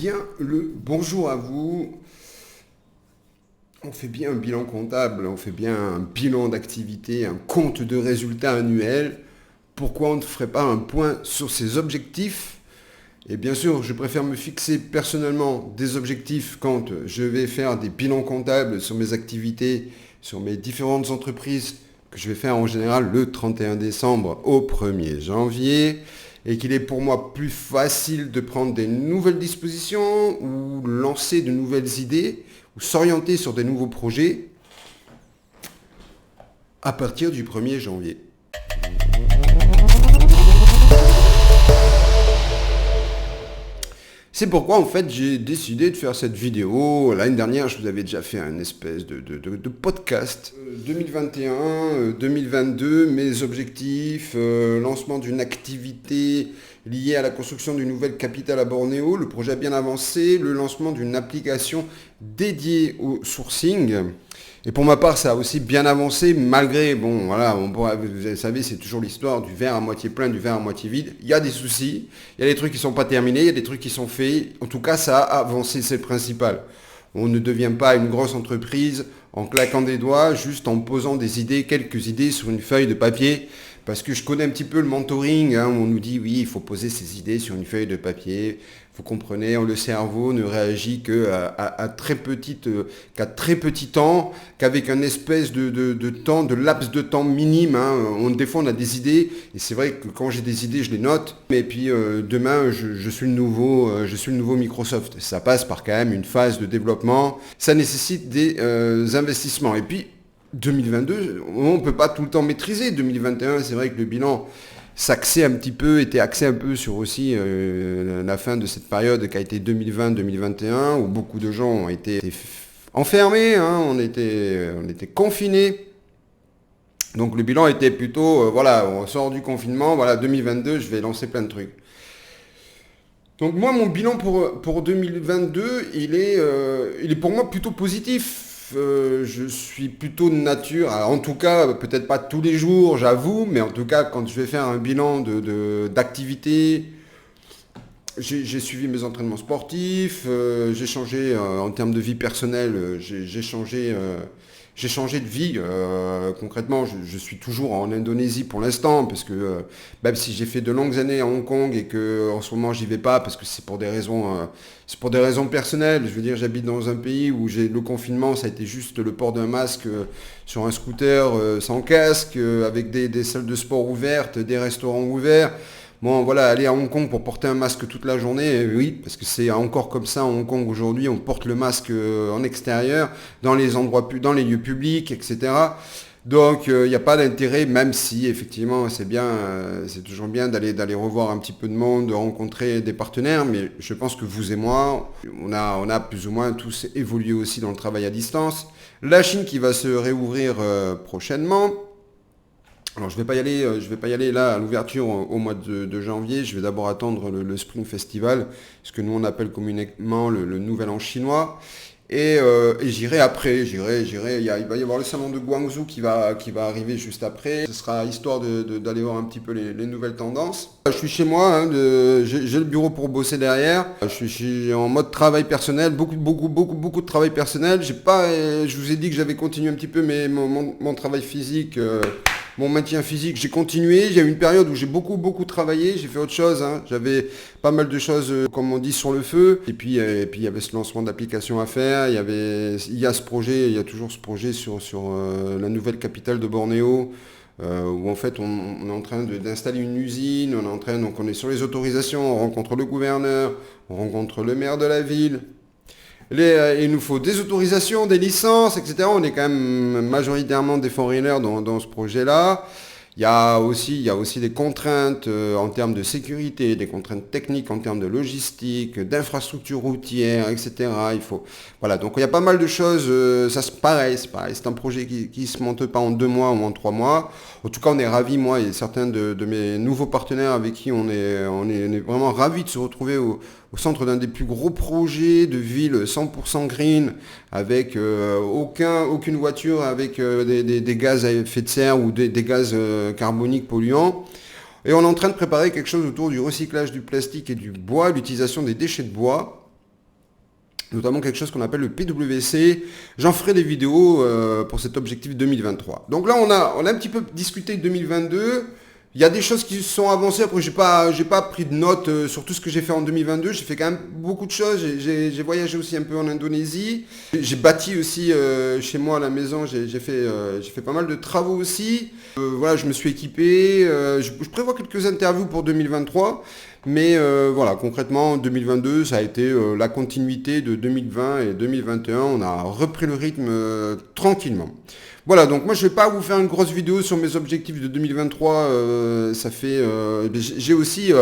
bien le bonjour à vous. On fait bien un bilan comptable, on fait bien un bilan d'activité, un compte de résultats annuel. Pourquoi on ne ferait pas un point sur ses objectifs? Et bien sûr, je préfère me fixer personnellement des objectifs quand je vais faire des bilans comptables sur mes activités, sur mes différentes entreprises que je vais faire en général le 31 décembre au 1er janvier. Et qu'il est pour moi plus facile de prendre des nouvelles dispositions ou lancer de nouvelles idées ou s'orienter sur des nouveaux projets à partir du 1er janvier. C'est pourquoi en fait j'ai décidé de faire cette vidéo. L'année dernière je vous avais déjà fait un espèce de podcast. 2021, 2022, mes objectifs, lancement d'une activité liée à la construction d'une nouvelle capitale à Bornéo, le projet a bien avancé, le lancement d'une application dédiée au sourcing. Et pour ma part, ça a aussi bien avancé, malgré, bon, voilà, vous savez, c'est toujours l'histoire du verre à moitié plein, du verre à moitié vide. Il y a des soucis, il y a des trucs qui ne sont pas terminés, il y a des trucs qui sont faits. En tout cas, ça a avancé, c'est le principal. On ne devient pas une grosse entreprise en claquant des doigts, juste en posant des idées, quelques idées sur une feuille de papier. Parce que je connais un petit peu le mentoring, hein, où on nous dit, oui, il faut poser ses idées sur une feuille de papier. Vous comprenez, le cerveau ne réagit qu'à très petit temps, qu'avec un espèce de temps, de laps de temps minime. Hein. Des fois, on a des idées, et c'est vrai que quand j'ai des idées, je les note. Et puis demain, je suis le nouveau Microsoft. Ça passe par quand même une phase de développement. Ça nécessite des investissements. Et puis, 2022, on ne peut pas tout le temps maîtriser. 2021, c'est vrai que le bilan était axé un peu sur aussi la fin de cette période qui a été 2020-2021, où beaucoup de gens ont été enfermés, hein, on était confinés. Donc le bilan était plutôt, voilà, on sort du confinement, voilà, 2022, je vais lancer plein de trucs. Donc moi, mon bilan pour 2022, il est pour moi plutôt positif. Je suis plutôt de nature, alors en tout cas, peut-être pas tous les jours, j'avoue, mais en tout cas, quand je vais faire un bilan d'activité, j'ai suivi mes entraînements sportifs, j'ai changé en termes de vie personnelle, j'ai changé de vie. Concrètement, je suis toujours en Indonésie pour l'instant, parce que même si j'ai fait de longues années à Hong Kong et que en ce moment j'y vais pas, parce que c'est pour des raisons personnelles. Je veux dire, j'habite dans un pays où le confinement, ça a été juste le port d'un masque sur un scooter sans casque, avec des salles de sport ouvertes, des restaurants ouverts. Bon, voilà, aller à Hong Kong pour porter un masque toute la journée, oui, parce que c'est encore comme ça à Hong Kong aujourd'hui, on porte le masque en extérieur, dans les dans les lieux publics, etc. Donc, il n'y a pas d'intérêt, même si, effectivement, c'est bien, c'est toujours bien d'aller revoir un petit peu de monde, de rencontrer des partenaires, mais je pense que vous et moi, on a plus ou moins tous évolué aussi dans le travail à distance. La Chine qui va se réouvrir prochainement. Alors je vais pas y aller là à l'ouverture au mois de janvier. Je vais d'abord attendre le Spring Festival, ce que nous on appelle communément le Nouvel An chinois. Et j'irai après. Il va y avoir le salon de Guangzhou qui va arriver juste après. Ce sera histoire d'aller voir un petit peu les nouvelles tendances. Je suis chez moi, hein, j'ai le bureau pour bosser derrière. Je suis en mode travail personnel, beaucoup de travail personnel. Je vous ai dit que j'avais continué un petit peu mon travail physique. Mon maintien physique, j'ai continué. Il y a eu une période où j'ai beaucoup travaillé. J'ai fait autre chose. Hein. J'avais pas mal de choses, comme on dit, sur le feu. Et puis il y avait ce lancement d'application à faire. Il y a toujours ce projet sur la nouvelle capitale de Bornéo, où en fait on est en train d'installer une usine. Donc on est sur les autorisations. On rencontre le gouverneur, on rencontre le maire de la ville. Il nous faut des autorisations, des licences, etc. On est quand même majoritairement des foreigners dans ce projet-là. Il y a aussi des contraintes en termes de sécurité, des contraintes techniques en termes de logistique, d'infrastructures routières, etc. Voilà, donc il y a pas mal de choses. C'est pareil. C'est un projet qui ne se monte pas en 2 mois ou en 3 mois. En tout cas, on est ravis, moi et certains de mes nouveaux partenaires avec qui on est vraiment ravis de se retrouver au centre d'un des plus gros projets de ville 100% green, avec aucune voiture avec des gaz à effet de serre ou des gaz carboniques polluants. Et on est en train de préparer quelque chose autour du recyclage du plastique et du bois, l'utilisation des déchets de bois. notamment quelque chose qu'on appelle le PWC. J'en ferai des vidéos pour cet objectif 2023. Donc là, on a un petit peu discuté de 2022. Il y a des choses qui sont avancées. Après, j'ai pas pris de notes sur tout ce que j'ai fait en 2022. J'ai fait quand même beaucoup de choses. J'ai voyagé aussi un peu en Indonésie. J'ai bâti aussi chez moi à la maison. J'ai fait pas mal de travaux aussi. Voilà, je me suis équipé. Je prévois quelques interviews pour 2023. Mais voilà, concrètement, 2022, ça a été la continuité de 2020 et 2021. On a repris le rythme tranquillement. Voilà, donc moi je vais pas vous faire une grosse vidéo sur mes objectifs de 2023. Ça fait, j'ai aussi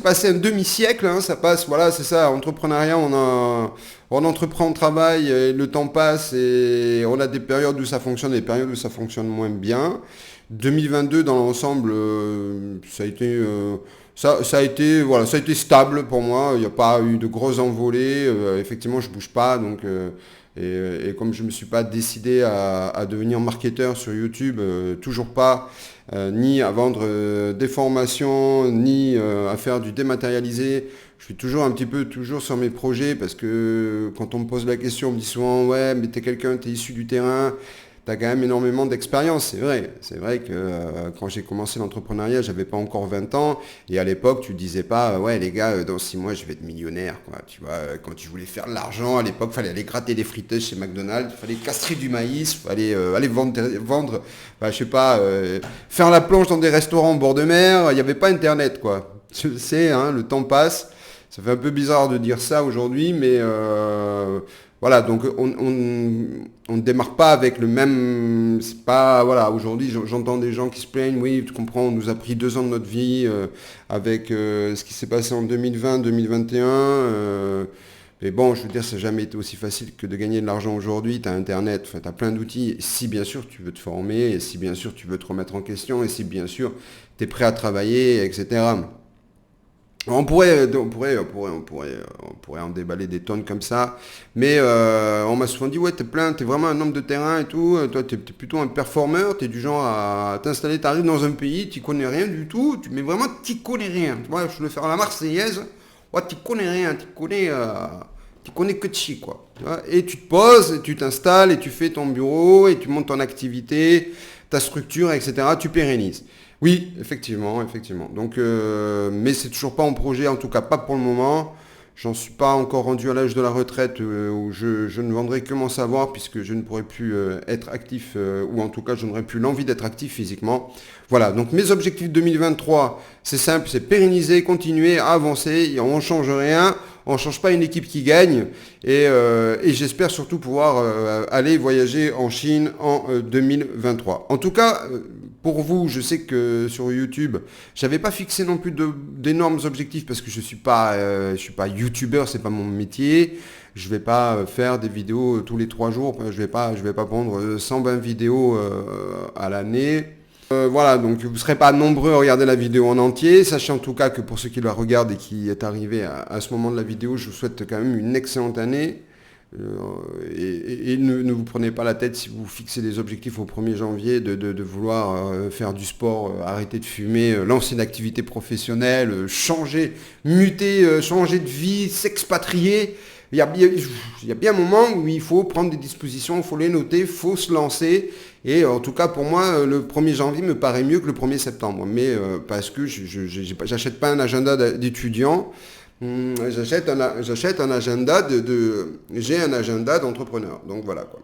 passé un demi-siècle. Hein, ça passe, voilà, c'est ça. Entrepreneuriat, on entreprend, on travaille, et le temps passe et on a des périodes où ça fonctionne, et des périodes où ça fonctionne moins bien. 2022 dans l'ensemble, ça a été voilà, ça a été stable pour moi. Il n'y a pas eu de grosses envolées. Effectivement, je bouge pas. Donc, et comme je ne me suis pas décidé à devenir marketeur sur YouTube, toujours pas, ni à vendre des formations, ni à faire du dématérialisé. Je suis toujours un petit peu toujours sur mes projets parce que quand on me pose la question, on me dit souvent ouais, mais t'es quelqu'un, t'es issu du terrain. Tu as quand même énormément d'expérience, c'est vrai. C'est vrai que quand j'ai commencé l'entrepreneuriat, j'avais pas encore 20 ans. Et à l'époque, tu disais pas, ouais les gars, dans 6 mois, je vais être millionnaire. Quoi. Tu vois, quand tu voulais faire de l'argent, à l'époque, il fallait aller gratter des friteuses chez McDonald's, il fallait castrer du maïs, il fallait aller vendre bah, je sais pas, faire la planche dans des restaurants au bord de mer. Il n'y avait pas Internet, quoi. Tu sais, hein, le temps passe. Ça fait un peu bizarre de dire ça aujourd'hui, mais voilà, donc on ne démarre pas avec le même. C'est pas. Voilà, aujourd'hui j'entends des gens qui se plaignent, oui, tu comprends, on nous a pris 2 ans de notre vie avec ce qui s'est passé en 2020, 2021. Mais bon, je veux dire, ça n'a jamais été aussi facile que de gagner de l'argent aujourd'hui. Tu as Internet, tu as plein d'outils. Si bien sûr tu veux te former, et si bien sûr tu veux te remettre en question, et si bien sûr tu es prêt à travailler, etc. On pourrait en déballer des tonnes comme ça, mais on m'a souvent dit ouais t'es vraiment un homme de terrain et tout, toi t'es plutôt un performeur, t'es du genre à t'installer, t'arrives dans un pays, t'y connais rien du tout, mais vraiment t'y connais rien, tu vois, je vais faire la Marseillaise, ouais t'y connais rien, t'y connais que chi quoi, tu vois, et tu te poses, et tu t'installes, et tu fais ton bureau, et tu montes ton activité, ta structure, etc., tu pérennises. Oui, effectivement, effectivement. Donc, mais c'est toujours pas en projet, en tout cas pas pour le moment. J'en suis pas encore rendu à l'âge de la retraite où je ne vendrai que mon savoir puisque je ne pourrai plus être actif ou en tout cas je n'aurai plus l'envie d'être actif physiquement. Voilà, donc mes objectifs 2023, c'est simple, c'est pérenniser, continuer à avancer, et on ne change rien, on ne change pas une équipe qui gagne et j'espère surtout pouvoir aller voyager en Chine en 2023. En tout cas, pour vous, je sais que sur YouTube, j'avais pas fixé non plus d'énormes objectifs parce que je suis pas YouTuber, c'est pas mon métier. Je vais pas faire des vidéos tous les 3 jours. Je vais pas prendre 120 vidéos à l'année. Voilà, donc vous ne serez pas nombreux à regarder la vidéo en entier. Sachez en tout cas que pour ceux qui la regardent et qui est arrivé à ce moment de la vidéo, je vous souhaite quand même une excellente année. Et ne vous prenez pas la tête si vous fixez des objectifs au 1er janvier de vouloir faire du sport, arrêter de fumer, lancer une activité professionnelle, muter, changer de vie, s'expatrier. Il y a bien un moment où il faut prendre des dispositions, il faut les noter, il faut se lancer. Et en tout cas, pour moi, le 1er janvier me paraît mieux que le 1er septembre. Mais parce que j'achète pas un agenda d'étudiant. J'achète un agenda j'ai un agenda d'entrepreneur. Donc voilà quoi.